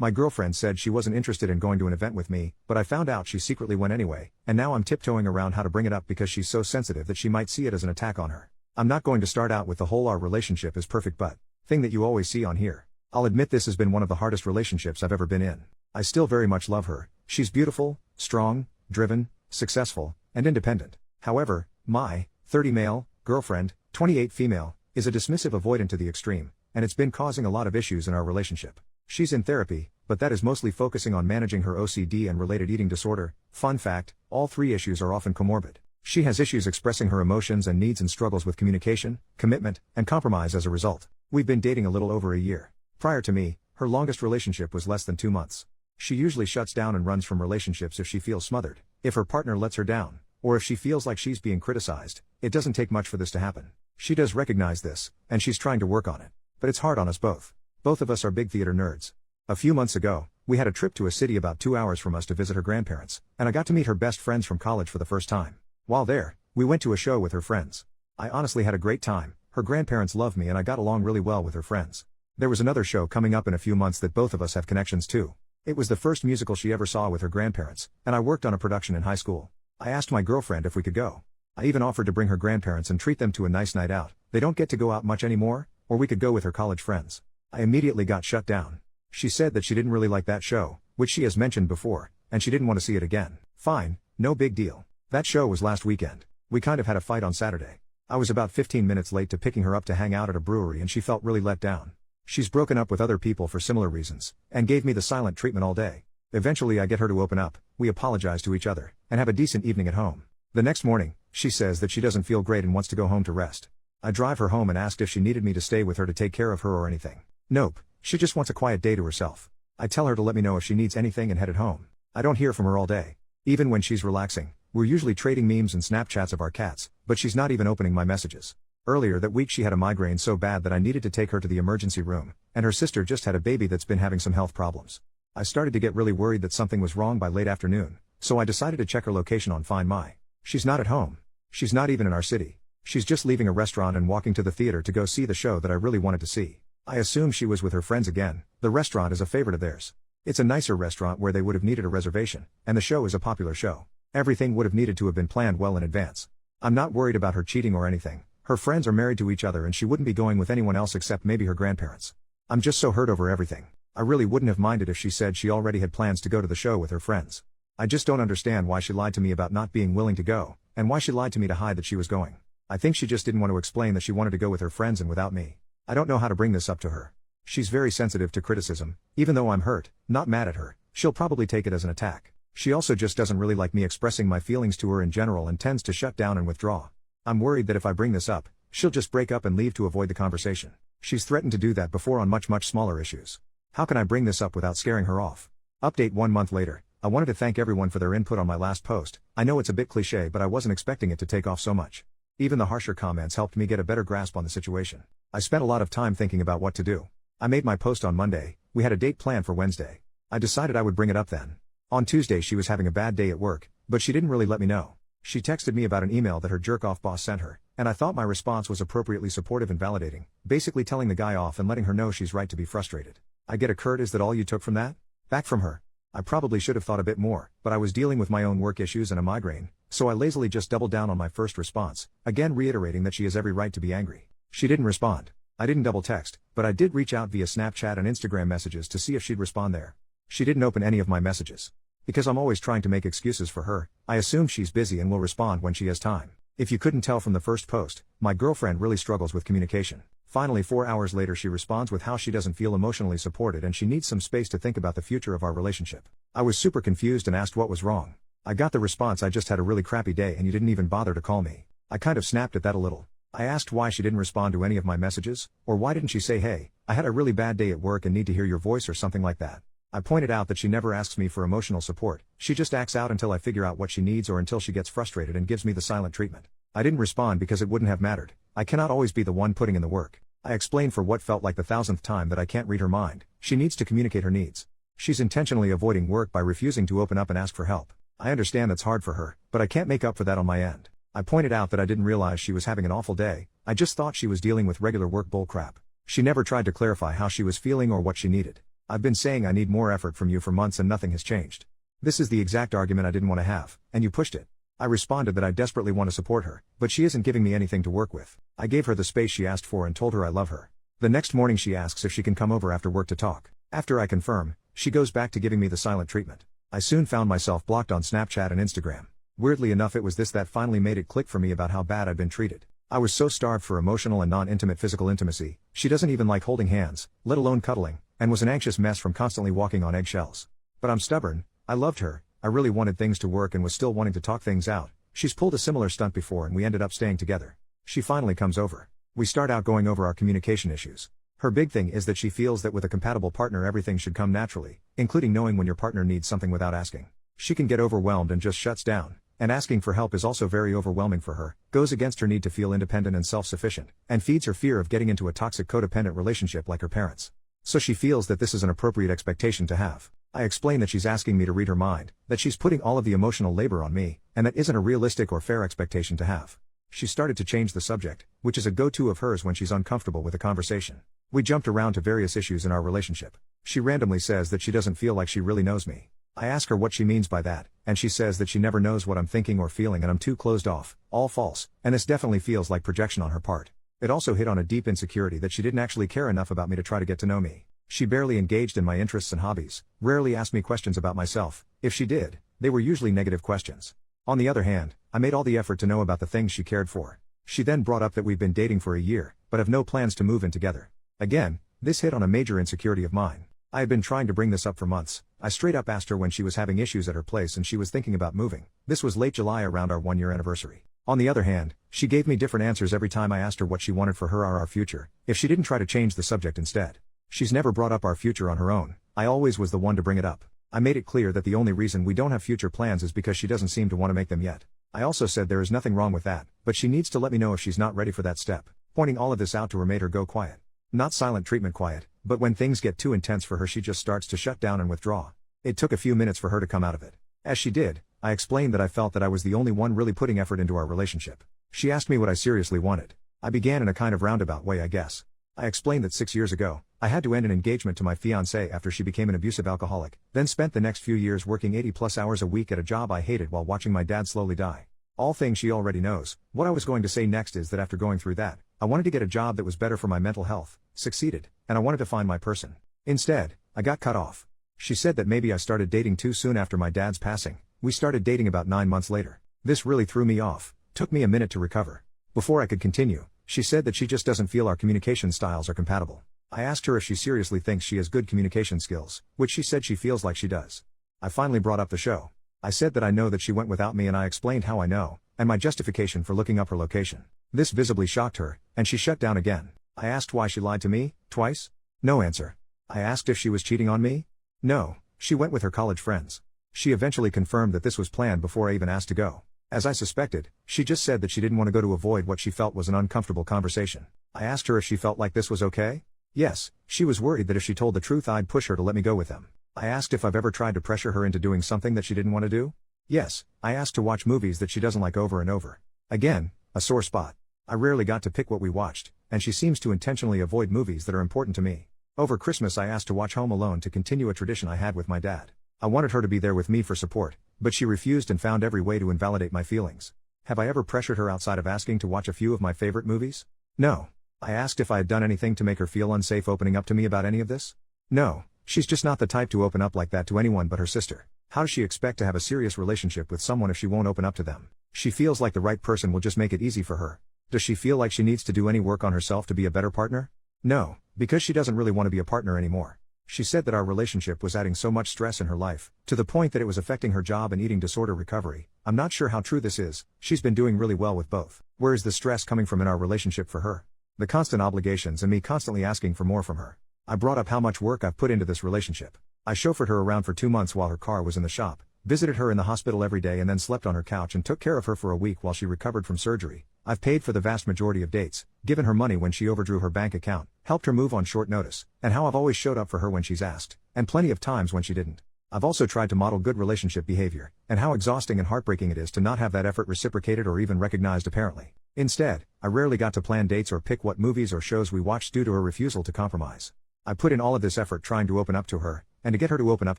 My girlfriend said she wasn't interested in going to an event with me, but I found out she secretly went anyway, and now I'm tiptoeing around how to bring it up because she's so sensitive that she might see it as an attack on her. I'm not going to start out with the whole "our relationship is perfect but" thing that you always see on here. I'll admit this has been one of the hardest relationships I've ever been in. I still very much love her. She's beautiful, strong, driven, successful, and independent. However, my 30 male girlfriend, 28 female, is a dismissive avoidant to the extreme, and it's been causing a lot of issues in our relationship. She's in therapy, but that is mostly focusing on managing her OCD and related eating disorder. Fun fact, all three issues are often comorbid. She has issues expressing her emotions and needs and struggles with communication, commitment, and compromise as a result. We've been dating a little over a year. Prior to me, her longest relationship was less than 2 months. She usually shuts down and runs from relationships if she feels smothered, if her partner lets her down, or if she feels like she's being criticized. It doesn't take much for this to happen. She does recognize this, and she's trying to work on it. But it's hard on us both. Both of us are big theater nerds. A few months ago, we had a trip to a city about 2 hours from us to visit her grandparents, and I got to meet her best friends from college for the first time. While there, we went to a show with her friends. I honestly had a great time. Her grandparents love me and I got along really well with her friends. There was another show coming up in a few months that both of us have connections to. It was the first musical she ever saw with her grandparents, and I worked on a production in high school. I asked my girlfriend if we could go. I even offered to bring her grandparents and treat them to a nice night out. They don't get to go out much anymore, or we could go with her college friends. I immediately got shut down. She said that she didn't really like that show, which she has mentioned before, and she didn't want to see it again. Fine, no big deal. That show was last weekend. We kind of had a fight on Saturday. I was about 15 minutes late to picking her up to hang out at a brewery and she felt really let down. She's broken up with other people for similar reasons, and gave me the silent treatment all day. Eventually I get her to open up, we apologize to each other, and have a decent evening at home. The next morning, she says that she doesn't feel great and wants to go home to rest. I drive her home and asked if she needed me to stay with her to take care of her or anything. Nope, she just wants a quiet day to herself. I tell her to let me know if she needs anything and headed home. I don't hear from her all day. Even when she's relaxing, we're usually trading memes and Snapchats of our cats, but she's not even opening my messages. Earlier that week she had a migraine so bad that I needed to take her to the emergency room, and her sister just had a baby that's been having some health problems. I started to get really worried that something was wrong by late afternoon, so I decided to check her location on Find My. She's not at home. She's not even in our city. She's just leaving a restaurant and walking to the theater to go see the show that I really wanted to see. I assume she was with her friends again. The restaurant is a favorite of theirs. It's a nicer restaurant where they would have needed a reservation, and the show is a popular show. Everything would have needed to have been planned well in advance. I'm not worried about her cheating or anything. Her friends are married to each other and she wouldn't be going with anyone else except maybe her grandparents. I'm just so hurt over everything. I really wouldn't have minded if she said she already had plans to go to the show with her friends. I just don't understand why she lied to me about not being willing to go, and why she lied to me to hide that she was going. I think she just didn't want to explain that she wanted to go with her friends and without me. I don't know how to bring this up to her. She's very sensitive to criticism. Even though I'm hurt, not mad at her, she'll probably take it as an attack. She also just doesn't really like me expressing my feelings to her in general and tends to shut down and withdraw. I'm worried that if I bring this up, she'll just break up and leave to avoid the conversation. She's threatened to do that before on much smaller issues. How can I bring this up without scaring her off? Update 1 month later. I wanted to thank everyone for their input on my last post. I know it's a bit cliché, but I wasn't expecting it to take off so much. Even the harsher comments helped me get a better grasp on the situation. I spent a lot of time thinking about what to do. I made my post on Monday. We had a date planned for Wednesday. I decided I would bring it up then. On Tuesday she was having a bad day at work, but she didn't really let me know. She texted me about an email that her jerk-off boss sent her, and I thought my response was appropriately supportive and validating, basically telling the guy off and letting her know she's right to be frustrated. I get a Kurt, is that all you took from that? Back from her. I probably should have thought a bit more, but I was dealing with my own work issues and a migraine, so I lazily just doubled down on my first response, again reiterating that she has every right to be angry. She didn't respond. I didn't double text, but I did reach out via Snapchat and Instagram messages to see if she'd respond there. She didn't open any of my messages. Because I'm always trying to make excuses for her, I assume she's busy and will respond when she has time. If you couldn't tell from the first post, my girlfriend really struggles with communication. Finally 4 hours later she responds with how she doesn't feel emotionally supported and she needs some space to think about the future of our relationship. I was super confused and asked what was wrong. I got the response, I just had a really crappy day and you didn't even bother to call me. I kind of snapped at that a little. I asked why she didn't respond to any of my messages, or why didn't she say, hey, I had a really bad day at work and need to hear your voice or something like that. I pointed out that she never asks me for emotional support. She just acts out until I figure out what she needs or until she gets frustrated and gives me the silent treatment. I didn't respond because it wouldn't have mattered. I cannot always be the one putting in the work. I explained for what felt like the 1000th time that I can't read her mind. She needs to communicate her needs. She's intentionally avoiding work by refusing to open up and ask for help. I understand that's hard for her, but I can't make up for that on my end. I pointed out that I didn't realize she was having an awful day. I just thought she was dealing with regular work bullcrap. She never tried to clarify how she was feeling or what she needed. I've been saying I need more effort from you for months and nothing has changed. This is the exact argument I didn't want to have, and you pushed it. I responded that I desperately want to support her, but she isn't giving me anything to work with. I gave her the space she asked for and told her I love her. The next morning she asks if she can come over after work to talk. After I confirm, she goes back to giving me the silent treatment. I soon found myself blocked on Snapchat and Instagram. Weirdly enough, it was this that finally made it click for me about how bad I'd been treated. I was so starved for emotional and non-intimate physical intimacy. She doesn't even like holding hands, let alone cuddling, and was an anxious mess from constantly walking on eggshells. But I'm stubborn. I loved her. I really wanted things to work and was still wanting to talk things out. She's pulled a similar stunt before and we ended up staying together. She finally comes over. We start out going over our communication issues. Her big thing is that she feels that with a compatible partner everything should come naturally, including knowing when your partner needs something without asking. She can get overwhelmed and just shuts down. And asking for help is also very overwhelming for her, goes against her need to feel independent and self-sufficient, and feeds her fear of getting into a toxic codependent relationship like her parents. So she feels that this is an appropriate expectation to have. I explain that she's asking me to read her mind, that she's putting all of the emotional labor on me, and that isn't a realistic or fair expectation to have. She started to change the subject, which is a go-to of hers when she's uncomfortable with a conversation. We jumped around to various issues in our relationship. She randomly says that she doesn't feel like she really knows me. I ask her what she means by that, and she says that she never knows what I'm thinking or feeling and I'm too closed off, all false, and this definitely feels like projection on her part. It also hit on a deep insecurity that she didn't actually care enough about me to try to get to know me. She barely engaged in my interests and hobbies, rarely asked me questions about myself. If she did, they were usually negative questions. On the other hand, I made all the effort to know about the things she cared for. She then brought up that we've been dating for a year, but have no plans to move in together. Again, this hit on a major insecurity of mine. I had been trying to bring this up for months. I straight up asked her when she was having issues at her place and she was thinking about moving. This was late July around our 1-year anniversary. On the other hand, she gave me different answers every time I asked her what she wanted for her or our future, if she didn't try to change the subject instead. She's never brought up our future on her own. I always was the one to bring it up. I made it clear that the only reason we don't have future plans is because she doesn't seem to want to make them yet. I also said there is nothing wrong with that, but she needs to let me know if she's not ready for that step. Pointing all of this out to her made her go quiet. Not silent treatment quiet, but when things get too intense for her she just starts to shut down and withdraw. It took a few minutes for her to come out of it. As she did, I explained that I felt that I was the only one really putting effort into our relationship. She asked me what I seriously wanted. I began in a kind of roundabout way, I guess. I explained that 6 years ago, I had to end an engagement to my fiancée after she became an abusive alcoholic, then spent the next few years working 80+ hours a week at a job I hated while watching my dad slowly die. All things she already knows. What I was going to say next is that after going through that, I wanted to get a job that was better for my mental health, succeeded, and I wanted to find my person. Instead, I got cut off. She said that maybe I started dating too soon after my dad's passing. We started dating about 9 months later. This really threw me off. Took me a minute to recover. Before I could continue, she said that she just doesn't feel our communication styles are compatible. I asked her if she seriously thinks she has good communication skills, which she said she feels like she does. I finally brought up the show. I said that I know that she went without me and I explained how I know, and my justification for looking up her location. This visibly shocked her, and she shut down again. I asked why she lied to me, twice? No answer. I asked if she was cheating on me? No, she went with her college friends. She eventually confirmed that this was planned before I even asked to go. As I suspected, she just said that she didn't want to go to avoid what she felt was an uncomfortable conversation. I asked her if she felt like this was okay? Yes, she was worried that if she told the truth I'd push her to let me go with them. I asked if I've ever tried to pressure her into doing something that she didn't want to do? Yes, I asked to watch movies that she doesn't like over and over. Again, a sore spot. I rarely got to pick what we watched, and she seems to intentionally avoid movies that are important to me. Over Christmas I asked to watch Home Alone to continue a tradition I had with my dad. I wanted her to be there with me for support, but she refused and found every way to invalidate my feelings. Have I ever pressured her outside of asking to watch a few of my favorite movies? No. I asked if I had done anything to make her feel unsafe opening up to me about any of this? No, she's just not the type to open up like that to anyone but her sister. How does she expect to have a serious relationship with someone if she won't open up to them? She feels like the right person will just make it easy for her. Does she feel like she needs to do any work on herself to be a better partner? No, because she doesn't really want to be a partner anymore. She said that our relationship was adding so much stress in her life, to the point that it was affecting her job and eating disorder recovery. I'm not sure how true this is. She's been doing really well with both. Where is the stress coming from in our relationship for her? The constant obligations and me constantly asking for more from her. I brought up how much work I've put into this relationship. I chauffeured her around for 2 months while her car was in the shop, visited her in the hospital every day and then slept on her couch and took care of her for a week while she recovered from surgery. I've paid for the vast majority of dates, given her money when she overdrew her bank account, helped her move on short notice, and how I've always showed up for her when she's asked, and plenty of times when she didn't. I've also tried to model good relationship behavior, and how exhausting and heartbreaking it is to not have that effort reciprocated or even recognized apparently. Instead, I rarely got to plan dates or pick what movies or shows we watched due to her refusal to compromise. I put in all of this effort trying to open up to her, and to get her to open up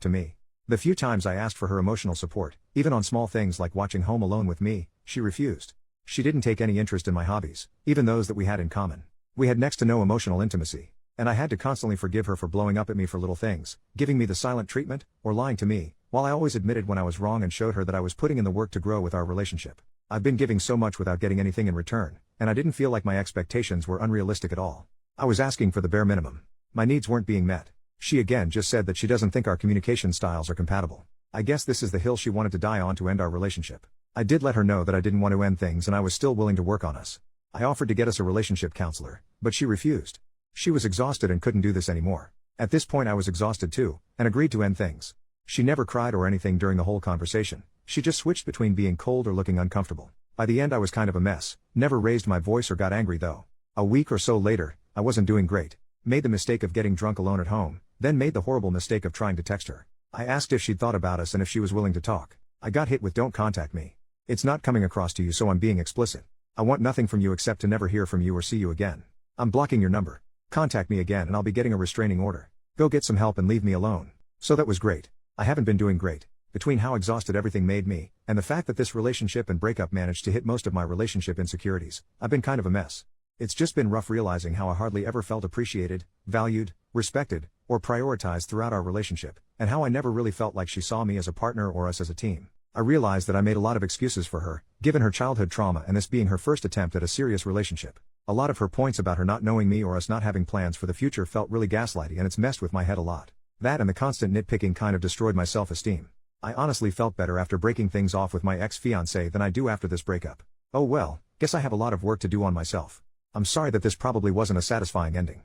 to me. The few times I asked for her emotional support, even on small things like watching Home Alone with me, she refused. She didn't take any interest in my hobbies, even those that we had in common. We had next to no emotional intimacy, and I had to constantly forgive her for blowing up at me for little things, giving me the silent treatment, or lying to me, while I always admitted when I was wrong and showed her that I was putting in the work to grow with our relationship. I've been giving so much without getting anything in return, and I didn't feel like my expectations were unrealistic at all. I was asking for the bare minimum. My needs weren't being met. She again just said that she doesn't think our communication styles are compatible. I guess this is the hill she wanted to die on to end our relationship. I did let her know that I didn't want to end things and I was still willing to work on us. I offered to get us a relationship counselor, but she refused. She was exhausted and couldn't do this anymore. At this point I was exhausted too, and agreed to end things. She never cried or anything during the whole conversation. She just switched between being cold or looking uncomfortable. By the end I was kind of a mess, never raised my voice or got angry though. A week or so later, I wasn't doing great. Made the mistake of getting drunk alone at home, then made the horrible mistake of trying to text her. I asked if she'd thought about us and if she was willing to talk. I got hit with "don't contact me. It's not coming across to you, so I'm being explicit. I want nothing from you except to never hear from you or see you again. I'm blocking your number. Contact me again and I'll be getting a restraining order. Go get some help and leave me alone." So that was great. I haven't been doing great. Between how exhausted everything made me, and the fact that this relationship and breakup managed to hit most of my relationship insecurities, I've been kind of a mess. It's just been rough realizing how I hardly ever felt appreciated, valued, respected, or prioritized throughout our relationship, and how I never really felt like she saw me as a partner or us as a team. I realized that I made a lot of excuses for her, given her childhood trauma and this being her first attempt at a serious relationship. A lot of her points about her not knowing me or us not having plans for the future felt really gaslighty, and it's messed with my head a lot. That and the constant nitpicking kind of destroyed my self-esteem. I honestly felt better after breaking things off with my ex-fiancé than I do after this breakup. Oh well, guess I have a lot of work to do on myself. I'm sorry that this probably wasn't a satisfying ending.